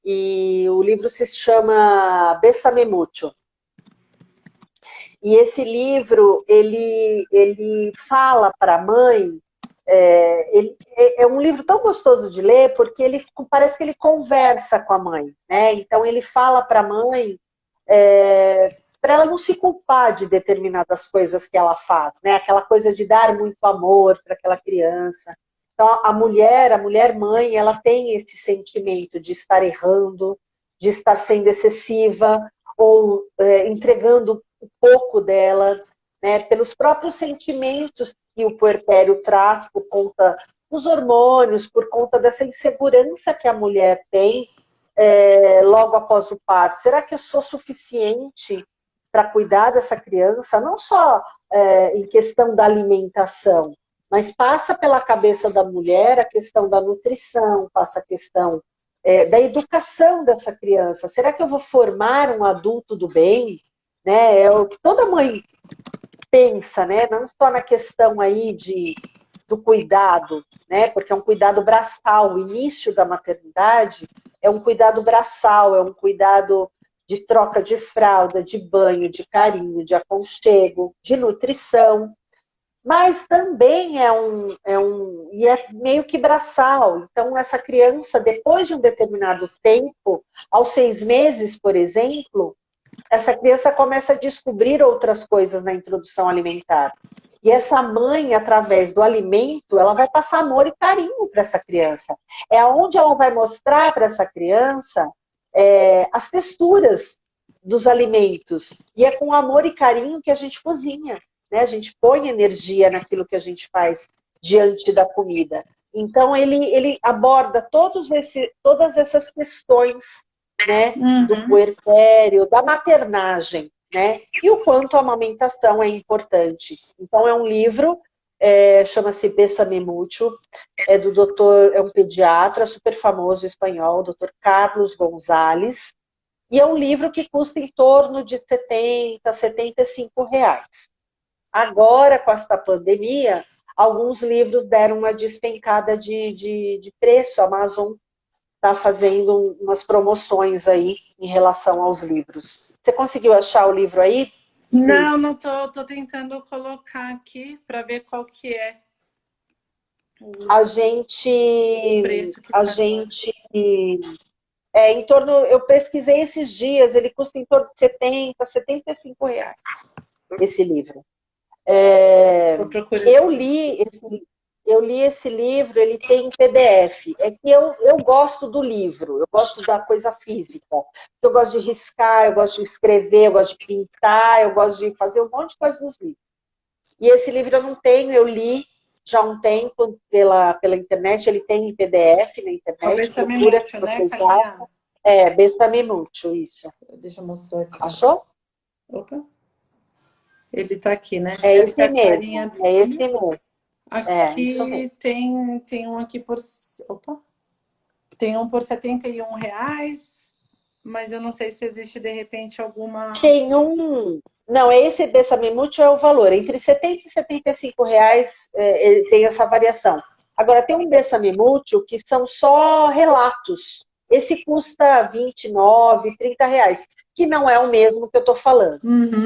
E o livro se chama Bésame Mucho. E esse livro, ele fala para a mãe, é um livro tão gostoso de ler, porque ele parece que ele conversa com a mãe, né? Então ele fala para a mãe, para ela não se culpar de determinadas coisas que ela faz, né? Aquela coisa de dar muito amor para aquela criança. Então a mulher mãe, ela tem esse sentimento de estar errando, de estar sendo excessiva ou entregando um pouco dela, né? Pelos próprios sentimentos que o puerpério traz por conta dos hormônios, por conta dessa insegurança que a mulher tem logo após o parto. Será que eu sou suficiente para cuidar dessa criança? Não só em questão da alimentação, mas passa pela cabeça da mulher a questão da nutrição, passa a questão da educação dessa criança. Será que eu vou formar um adulto do bem? Né? É o que toda mãe pensa, né? Não só na questão aí do cuidado, né? Porque é um cuidado braçal. O início da maternidade é um cuidado braçal, é um cuidado de troca de fralda, de banho, de carinho, de aconchego, de nutrição. Mas também e é meio que braçal. Então, essa criança, depois de um determinado tempo, aos 6 meses, por exemplo, essa criança começa a descobrir outras coisas na introdução alimentar. E essa mãe, através do alimento, ela vai passar amor e carinho para essa criança. É onde ela vai mostrar para essa criança as texturas dos alimentos. E é com amor e carinho que a gente cozinha, né? A gente põe energia naquilo que a gente faz diante da comida. Então, ele aborda todas essas questões, né, do puerpério, da maternagem, né, e o quanto a amamentação é importante. Então, é um livro, chama-se Bésame Mucho, é um pediatra super famoso espanhol, Dr. Carlos Gonzalez, e é um livro que custa em torno de 70, R$ 75. Agora, com esta pandemia, alguns livros deram uma despencada de preço. A Amazon está fazendo umas promoções aí em relação aos livros. Você conseguiu achar o livro aí? Não, não tô tentando colocar aqui para ver qual que é o preço que em torno, eu pesquisei esses dias, ele custa em torno de R$ 75 esse livro. Eu li esse livro, ele tem em PDF. É que eu gosto do livro, eu gosto da coisa física. Eu gosto de riscar, eu gosto de escrever, eu gosto de pintar, eu gosto de fazer um monte de coisas nos livros. E esse livro eu não tenho, eu li já há um tempo pela internet, ele tem em PDF na internet, procura que você já. Bésame Mucho, isso. Deixa eu mostrar aqui. Achou? Opa. Ele está aqui, né? É esse mesmo, é esse mesmo. Aqui isso mesmo. Tem um aqui por... Opa! Tem um por R$ 71, mas eu não sei se existe, de repente, alguma... Tem um... Não, esse Bésame Mucho é o valor. Entre R$ 70 e R$ 75, ele tem essa variação. Agora, tem um Bésame Mucho que são só relatos. Esse custa R$ 29, R$ 30, que não é o mesmo que eu estou falando,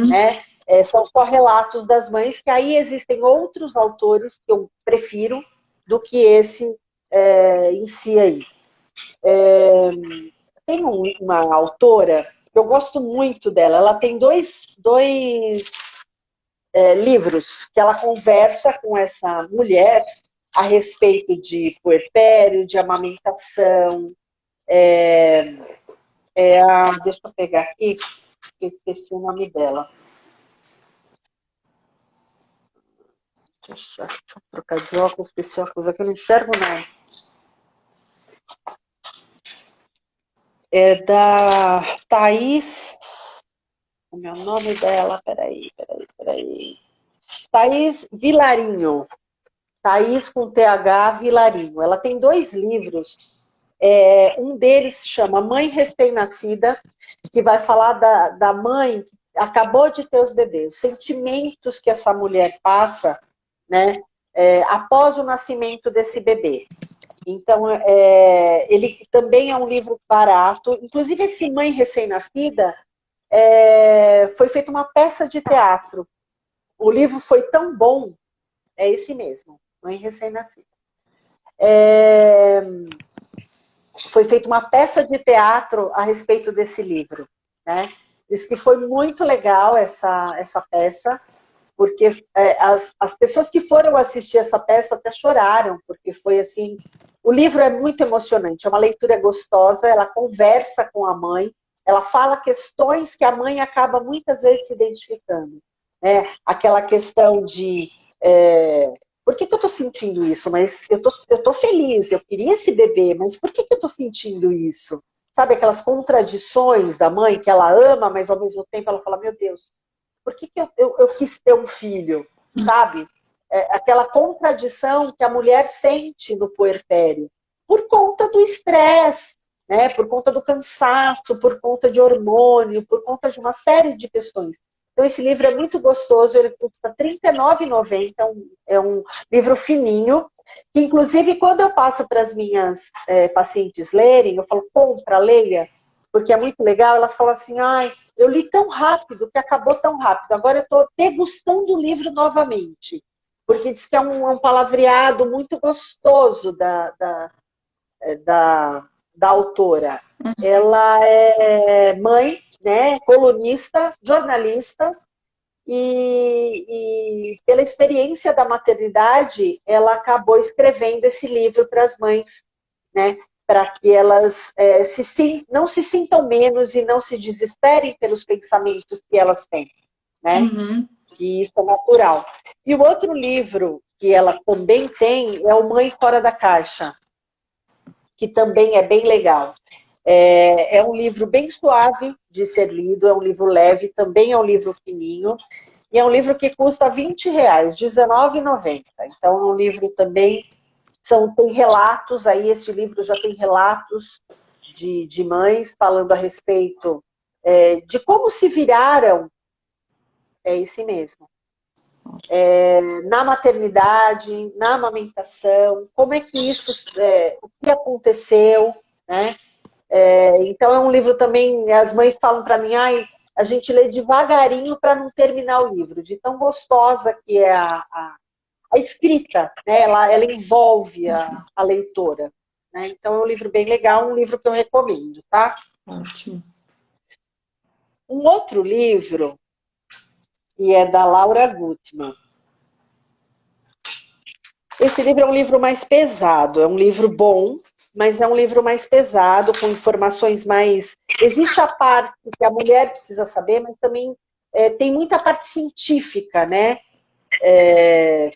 né? São só relatos das mães, que aí existem outros autores que eu prefiro do que esse em si aí. Tem uma autora, eu gosto muito dela, ela tem dois livros que ela conversa com essa mulher a respeito de puerpério, de amamentação. Deixa eu pegar aqui, eu esqueci o nome dela. Deixa eu trocar de óculos, porque esse óculos aqui eu não enxergo nada. É da Thaís. O meu nome dela, peraí. Thaís Vilarinho. Thaís com TH Vilarinho. Ela tem 2 livros. Um deles se chama Mãe Recém-Nascida, que vai falar da mãe que acabou de ter os bebês, os sentimentos que essa mulher passa, né, após o nascimento desse bebê. Então, ele também é um livro barato. Inclusive, esse Mãe Recém-Nascida foi feita uma peça de teatro. O livro foi tão bom, é esse mesmo, Mãe Recém-Nascida. Foi feita uma peça de teatro a respeito desse livro, né? Diz que foi muito legal essa peça, porque as pessoas que foram assistir essa peça até choraram, porque foi assim, o livro é muito emocionante, é uma leitura gostosa, ela conversa com a mãe, ela fala questões que a mãe acaba muitas vezes se identificando, né? Aquela questão de por que eu estou sentindo isso? Mas eu tô feliz, eu queria esse bebê, mas por que eu estou sentindo isso? Sabe aquelas contradições da mãe que ela ama, mas ao mesmo tempo ela fala, meu Deus, por que eu quis ter um filho? Sabe? Aquela contradição que a mulher sente no puerpério, por conta do estresse, né? Por conta do cansaço, por conta de hormônio, por conta de uma série de questões. Então, esse livro é muito gostoso, ele custa R$ 39,90, é um livro fininho, que inclusive quando eu passo para as minhas pacientes lerem, eu falo, compra, leia, porque é muito legal, elas falam assim, ai, eu li tão rápido, que acabou tão rápido, agora eu estou degustando o livro novamente, porque diz que é um palavreado muito gostoso da autora. Ela é mãe, né, colunista, jornalista, e pela experiência da maternidade, ela acabou escrevendo esse livro para as mães, né, para que elas não se sintam menos e não se desesperem pelos pensamentos que elas têm, né? Uhum. Que isso é natural. E o outro livro que ela também tem é o Mãe Fora da Caixa, que também é bem legal. É um livro bem suave de ser lido, é um livro leve, também é um livro fininho, e é um livro que custa R$20, R$19,90. Então é um livro também, tem relatos aí, este livro já tem relatos de mães falando a respeito de como se viraram, é esse mesmo, na maternidade, na amamentação, como é que isso, o que aconteceu, né? Então é um livro também, as mães falam para mim, ai, a gente lê devagarinho para não terminar o livro, de tão gostosa que é a escrita, né? Ela envolve a leitora. Né? Então é um livro bem legal, um livro que eu recomendo, tá? Ótimo. Um outro livro, que é da Laura Gutman. Esse livro é um livro mais pesado, é um livro bom, mas é um livro mais pesado, com informações mais... Existe a parte que a mulher precisa saber, mas também tem muita parte científica, né?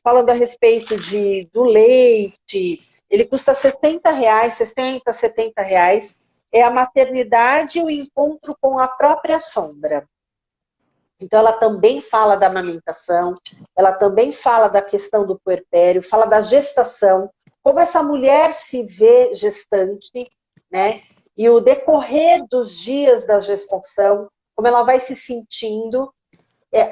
Falando a respeito do leite, ele custa R$60, 60, R$70. É a maternidade e o encontro com a própria sombra. Então, ela também fala da amamentação, ela também fala da questão do puerpério, fala da gestação, como essa mulher se vê gestante, né? E o decorrer dos dias da gestação, como ela vai se sentindo,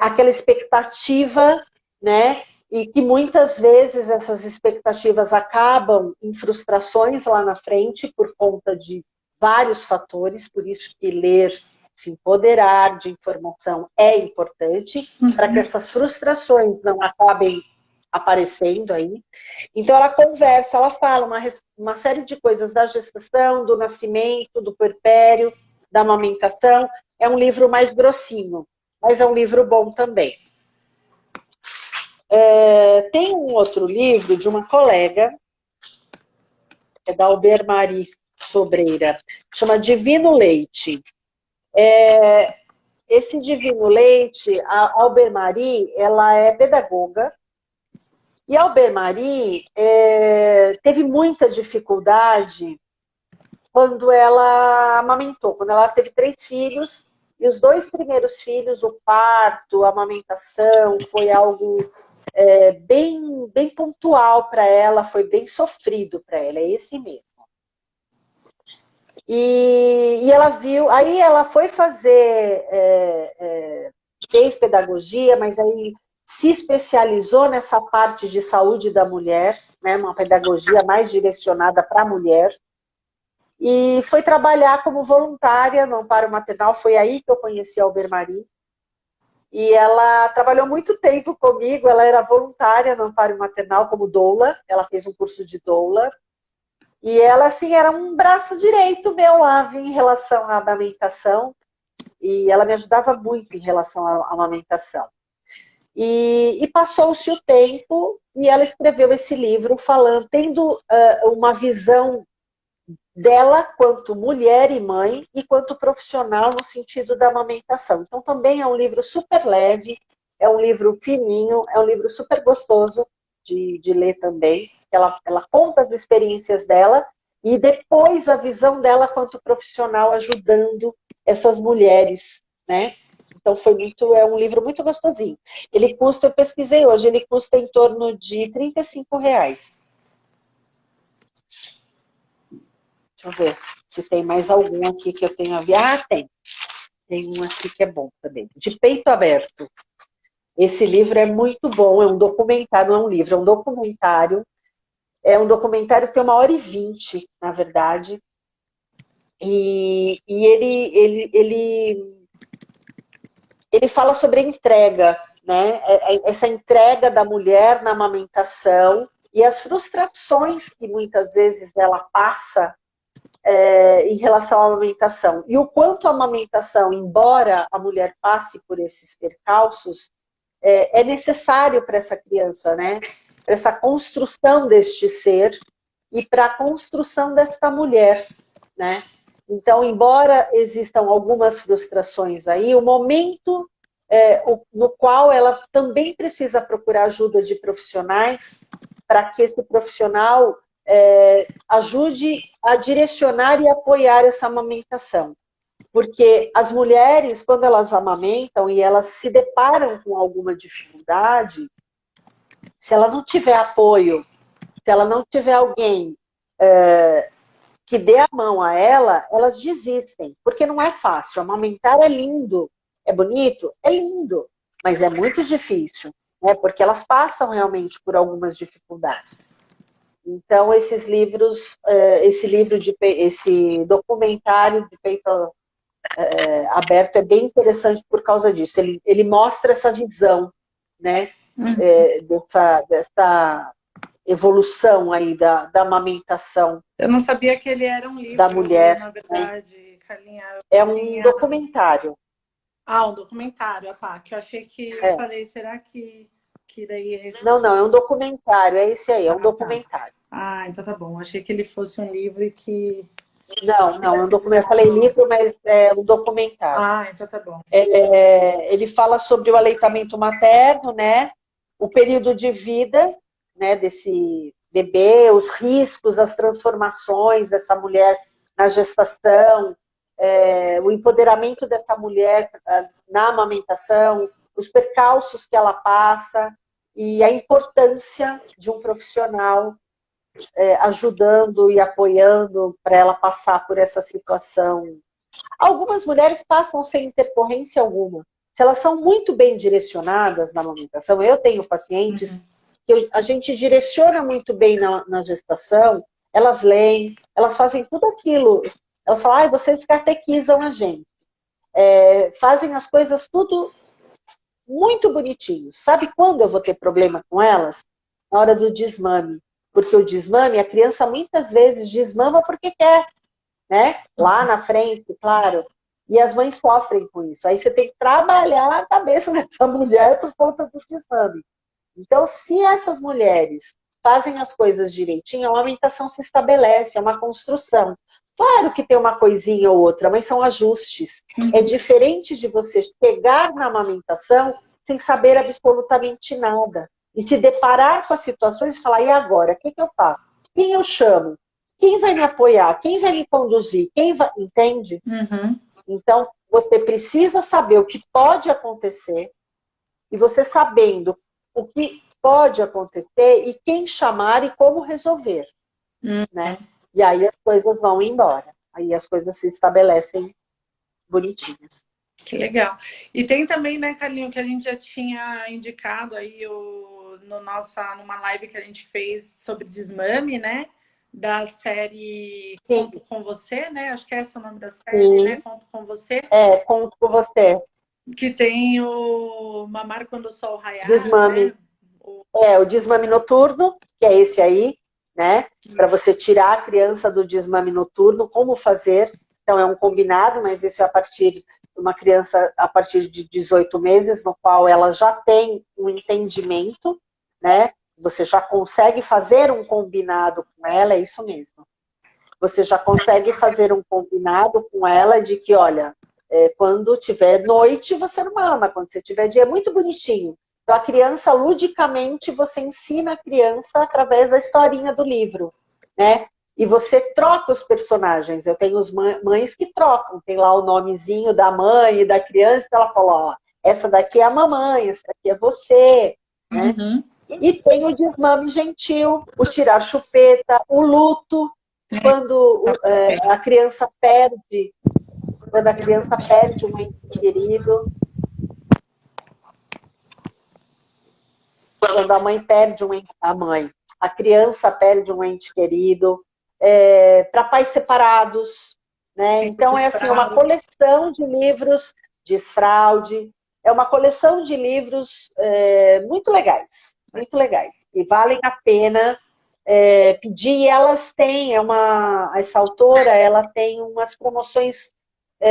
aquela expectativa, né? E que muitas vezes essas expectativas acabam em frustrações lá na frente por conta de vários fatores, por isso que ler, se empoderar de informação é importante, para que essas frustrações não acabem aparecendo aí. Então ela conversa, ela fala uma série de coisas da gestação, do nascimento, do puerpério, da amamentação. É um livro mais grossinho, mas é um livro bom também. Tem um outro livro de uma colega, é da Alber-Marie Sobreira, chama Divino Leite. Esse Divino Leite, a Alber-Marie, ela é pedagoga, E a Alber-Marie teve muita dificuldade quando ela amamentou, quando ela teve 3 filhos, e os 2 primeiros filhos, o parto, a amamentação, foi algo bem pontual para ela, foi bem sofrido para ela, é esse mesmo. E ela viu, aí ela foi fazer, fez pedagogia, mas aí se especializou nessa parte de saúde da mulher, né, uma pedagogia mais direcionada para a mulher, e foi trabalhar como voluntária no amparo maternal, foi aí que eu conheci a Alber-Marie, e ela trabalhou muito tempo comigo, ela era voluntária no amparo maternal como doula, ela fez um curso de doula, e ela, assim, era um braço direito meu lá em relação à amamentação, e ela me ajudava muito em relação à amamentação. E passou-se o tempo, e ela escreveu esse livro falando, tendo uma visão dela quanto mulher e mãe e quanto profissional no sentido da amamentação. Então também é um livro super leve, é um livro fininho, é um livro super gostoso de ler também. Ela conta as experiências dela e depois a visão dela quanto profissional ajudando essas mulheres, né? Então é um livro muito gostosinho. Ele custa, eu pesquisei hoje, ele custa em torno de R$ 35. Deixa eu ver se tem mais algum aqui que eu tenho a ver. Ah, tem. Tem um aqui que é bom também. De Peito Aberto. Esse livro é muito bom, é um documentário, não é um livro, é um documentário. É um documentário que tem 1h20, na verdade. E ele fala sobre a entrega, né? Essa entrega da mulher na amamentação e as frustrações que muitas vezes ela passa em relação à amamentação. E o quanto a amamentação, embora a mulher passe por esses percalços, é necessário para essa criança, né? Para essa construção deste ser e para a construção desta mulher, né? Então, embora existam algumas frustrações aí, o momento no qual ela também precisa procurar ajuda de profissionais para que esse profissional ajude a direcionar e apoiar essa amamentação. Porque as mulheres, quando elas amamentam e elas se deparam com alguma dificuldade, se ela não tiver apoio, se ela não tiver alguém que dê a mão a ela, elas desistem. Porque não é fácil. Amamentar é lindo. É bonito? É lindo. Mas é muito difícil. Né? Porque elas passam realmente por algumas dificuldades. Então, esses livros, esse documentário de Peito Aberto é bem interessante por causa disso. Ele mostra essa visão, né? Dessa evolução aí da amamentação. Eu não sabia que ele era um livro, da mulher, na verdade, Carlinha. É um documentário. Ah, um documentário, tá. Que eu achei que eu falei, será que daí... Não, é um documentário, é esse aí, é um documentário. Ah, então tá bom. Eu achei que ele fosse um livro e que... Não, é um documentário. Eu falei livro, mas é um documentário. Ah, então tá bom. Ele fala sobre o aleitamento materno, né? O período de vida, né, desse bebê, os riscos, as transformações dessa mulher na gestação, o empoderamento dessa mulher na amamentação, os percalços que ela passa e a importância de um profissional ajudando e apoiando para ela passar por essa situação. Algumas mulheres passam sem intercorrência alguma. Se elas são muito bem direcionadas na amamentação, eu tenho pacientes que a gente direciona muito bem na gestação, elas leem, elas fazem tudo aquilo. Elas falam, vocês catequizam a gente. Fazem as coisas tudo muito bonitinho. Sabe quando eu vou ter problema com elas? Na hora do desmame. Porque o desmame, a criança muitas vezes desmama porque quer, né? Lá na frente, claro. E as mães sofrem com isso. Aí você tem que trabalhar a cabeça dessa mulher por conta do desmame. Então, se essas mulheres fazem as coisas direitinho, a amamentação se estabelece, é uma construção. Claro que tem uma coisinha ou outra, mas são ajustes. É diferente de você chegar na amamentação sem saber absolutamente nada. e se deparar com as situações e falar, e agora? O que eu faço? Quem eu chamo? Quem vai me apoiar? Quem vai me conduzir? Quem vai... Entende? Uhum. Então, você precisa saber o que pode acontecer e você sabendo o que pode acontecer e quem chamar e como resolver, né? E aí as coisas vão embora. Aí as coisas se estabelecem bonitinhas. Que legal. E tem também, né, Carlinho, que a gente já tinha indicado aí numa live que a gente fez sobre desmame, né? Da série Sim. Conto com Você, né? Acho que é esse o nome da série, Sim. né? Conto com Você. É, conto com você. Que tem o Mamar Quando o Sol Raiar, Desmame. né? O desmame noturno, que é esse aí, né? Para você tirar a criança do desmame noturno, como fazer. Então, é um combinado, mas isso é a partir de uma criança a partir de 18 meses, no qual ela já tem um entendimento, né? Você já consegue fazer um combinado com ela, é isso mesmo. Você já consegue fazer um combinado com ela de que, olha, quando tiver noite, você não mama, quando você tiver dia, é muito bonitinho. Então, a criança, ludicamente, você ensina a criança através da historinha do livro, né? E você troca os personagens. Eu tenho mães que trocam. Tem lá o nomezinho da mãe e da criança, ela fala, ó, essa daqui é a mamãe, essa daqui é você, né? Uhum. E tem o desmame gentil, o tirar chupeta, o luto, quando a criança perde, um ente querido. Quando a mãe perde a criança perde um ente querido, para pais separados, né? Então é assim, uma coleção de livros, desfraude, é uma coleção de livros muito legais, e valem a pena pedir, e elas têm, essa autora, ela tem umas promoções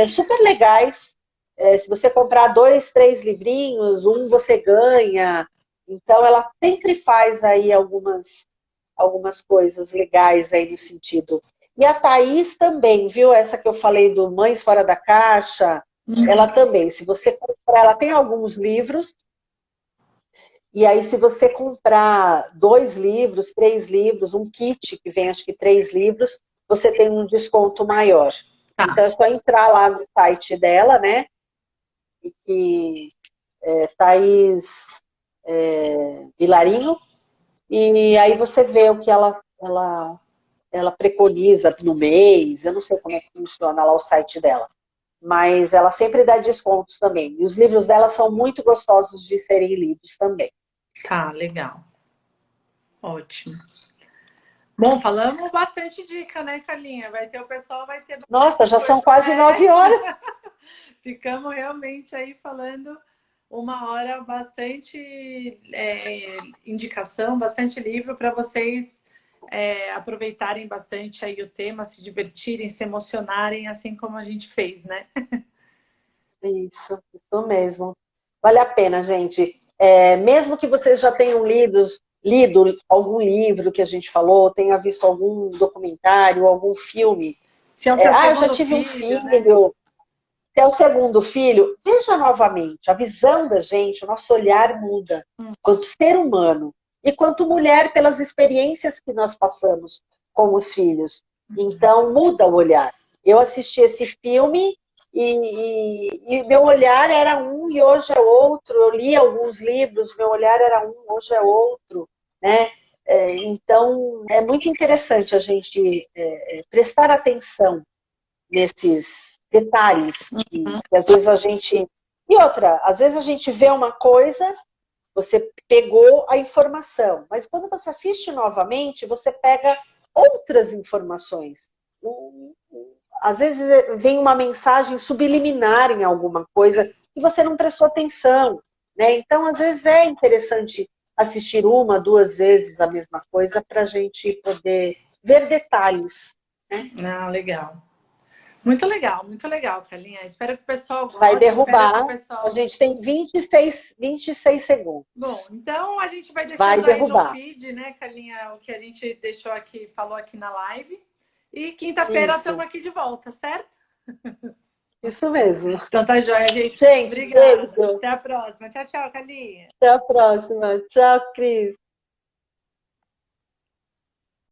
super legais, se você comprar 2, 3 livrinhos, um você ganha. Então, ela sempre faz aí algumas coisas legais aí no sentido. E a Thaís também, viu? Essa que eu falei do Mães Fora da Caixa, ela também. Se você comprar, ela tem alguns livros, e aí se você comprar 2 livros, 3 livros, um kit que vem acho que 3 livros, você tem um desconto maior. Tá. Então é só entrar lá no site dela, né? E que Thaís Vilarinho, e aí você vê o que ela preconiza no mês, eu não sei como é que funciona lá o site dela, mas ela sempre dá descontos também. E os livros dela são muito gostosos de serem lidos também. Tá, legal. Ótimo. Bom, falamos bastante dica, né, Carlinha? Vai ter... Nossa, já são quase 9 horas. Ficamos realmente aí falando 1 hora, bastante indicação, bastante livro para vocês aproveitarem bastante aí o tema, se divertirem, se emocionarem, assim como a gente fez, né? Isso mesmo. Vale a pena, gente. Mesmo que vocês já tenham lido algum livro que a gente falou, tenha visto algum documentário, algum filme. Se é o seu eu já tive um filho, né? Se é o segundo filho, veja novamente, a visão da gente, o nosso olhar muda, quanto ser humano e quanto mulher, pelas experiências que nós passamos com os filhos. Então, muda o olhar. Eu assisti esse filme e meu olhar era um e hoje é outro. Eu li alguns livros, meu olhar era um, hoje é outro, né? Então, é muito interessante a gente prestar atenção nesses detalhes que às vezes a gente... E outra, às vezes a gente vê uma coisa, você pegou a informação, mas quando você assiste novamente, você pega outras informações. Às vezes vem uma mensagem subliminar em alguma coisa e você não prestou atenção, né? Então, às vezes é interessante assistir 1, 2 vezes a mesma coisa para a gente poder ver detalhes, né? Ah, legal. Muito legal, Carlinha. Espero que o pessoal goste. Vai derrubar. A gente tem 26 segundos. Bom, então a gente vai deixando aí no feed, né, Carlinha, o que a gente deixou aqui, falou aqui na live. E quinta-feira estamos aqui de volta, certo? Isso mesmo. Então tá joia, gente. Gente, Obrigada. beijo. Até a próxima. Tchau, tchau, Calinha. Até a próxima. Tchau, Cris.